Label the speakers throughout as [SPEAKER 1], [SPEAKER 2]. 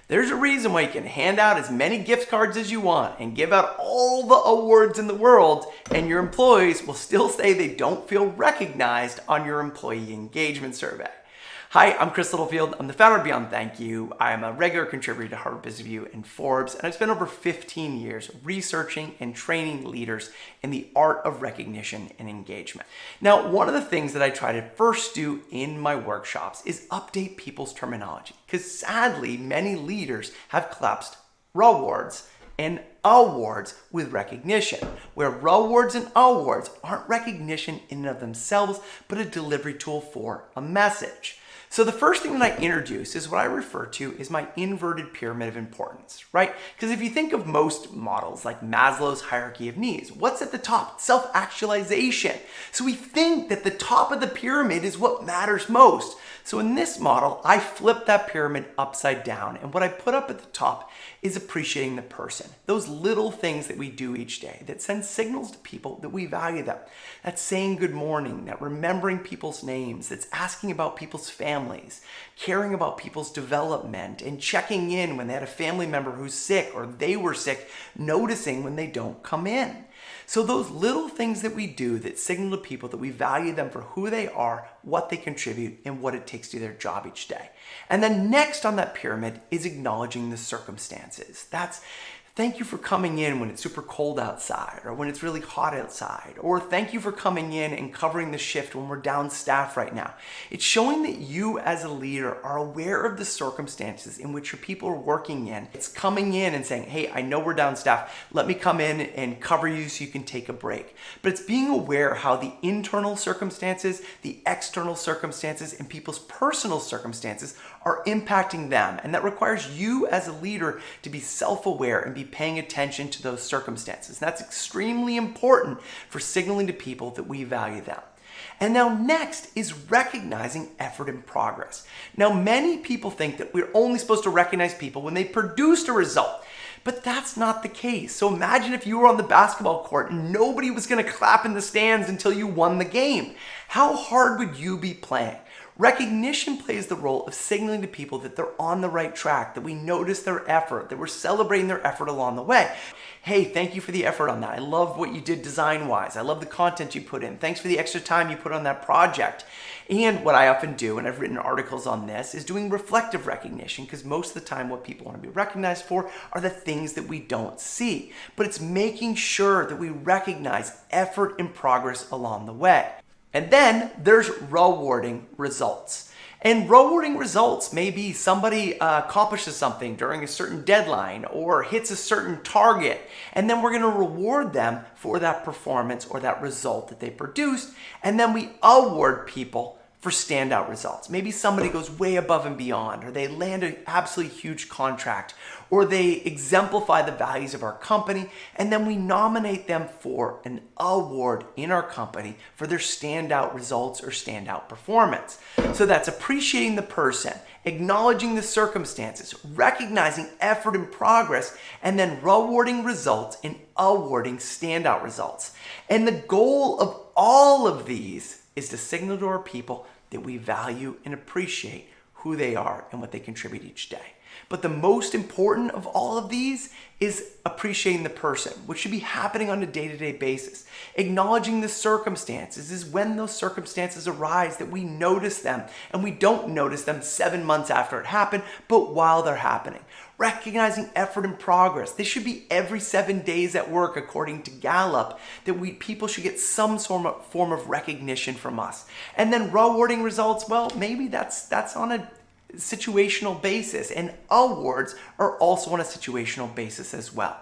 [SPEAKER 1] There's a reason why you can hand out as many gift cards as you want and give out all the awards in the world, and your employees will still say they don't feel recognized on your employee engagement survey. Hi, I'm Chris Littlefield. I'm the founder of Beyond Thank You. I am a regular contributor to Harvard Business Review and Forbes, and I've spent over 15 years researching and training leaders in the art of recognition and engagement. Now, one of the things that I try to first do in my workshops is update people's terminology, because sadly, many leaders have collapsed rewards and awards with recognition, where rewards and awards aren't recognition in and of themselves, but a delivery tool for a message. So the first thing that I introduce is what I refer to as my inverted pyramid of importance, right? Because if you think of most models like Maslow's hierarchy of needs, what's at the top? Self-actualization. So we think that the top of the pyramid is what matters most. So in this model, I flip that pyramid upside down, and what I put up at the top is appreciating the person. Those little things that we do each day that send signals to people that we value them. That's saying good morning, that remembering people's names, that's asking about people's families, caring about people's development, and checking in when they had a family member who's sick or they were sick, noticing when they don't come in. So those little things that we do that signal to people that we value them for who they are, what they contribute, and what it takes to do their job each day. And then next on that pyramid is acknowledging the circumstances. That's thank you for coming in when it's super cold outside or when it's really hot outside, or thank you for coming in and covering the shift when we're down staff right now. It's showing that you as a leader are aware of the circumstances in which your people are working in. It's coming in and saying, hey, I know we're down staff. Let me come in and cover you so you can take a break. But it's being aware how the internal circumstances, the external circumstances, and people's personal circumstances are impacting them. And that requires you as a leader to be self-aware and be paying attention to those circumstances. And that's extremely important for signaling to people that we value them. And now next is recognizing effort and progress. Now, many people think that we're only supposed to recognize people when they produced a result. But that's not the case. So imagine if you were on the basketball court and nobody was going to clap in the stands until you won the game. How hard would you be playing? Recognition plays the role of signaling to people that they're on the right track, that we notice their effort, that we're celebrating their effort along the way. Hey, thank you for the effort on that. I love what you did design-wise. I love the content you put in. Thanks for the extra time you put on that project. And what I often do, and I've written articles on this, is doing reflective recognition, because most of the time what people want to be recognized for are the things that we don't see. But it's making sure that we recognize effort and progress along the way. And then there's rewarding results. And rewarding results may be somebody accomplishes something during a certain deadline or hits a certain target, and then we're going to reward them for that performance or that result that they produced, and then we award people for standout results. Maybe somebody goes way above and beyond, or they land an absolutely huge contract, or they exemplify the values of our company, and then we nominate them for an award in our company for their standout results or standout performance. So that's appreciating the person, acknowledging the circumstances, recognizing effort and progress, and then rewarding results and awarding standout results. And the goal of all of these is to signal to our people that we value and appreciate who they are and what they contribute each day. But the most important of all of these is appreciating the person, which should be happening on a day-to-day basis. Acknowledging the circumstances is when those circumstances arise that we notice them, and we don't notice them 7 months after it happened, but while they're happening. Recognizing effort and progress. This should be every 7 days at work, according to Gallup, that people should get some form of recognition from us. And then rewarding results, well, maybe that's on a situational basis, and awards are also on a situational basis as well.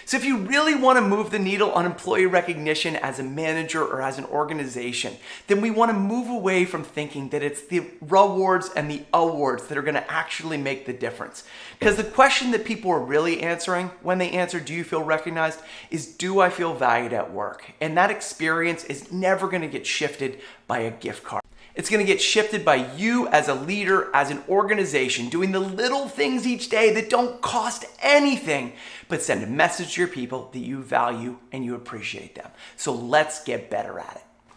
[SPEAKER 1] So if you really want to move the needle on employee recognition as a manager or as an organization, then we want to move away from thinking that it's the rewards and the awards that are going to actually make the difference. Because the question that people are really answering when they answer, do you feel recognized, is do I feel valued at work? And that experience is never going to get shifted by a gift card. It's going to get shifted by you as a leader, as an organization, doing the little things each day that don't cost anything, but send a message to your people that you value and you appreciate them. So let's get better at it.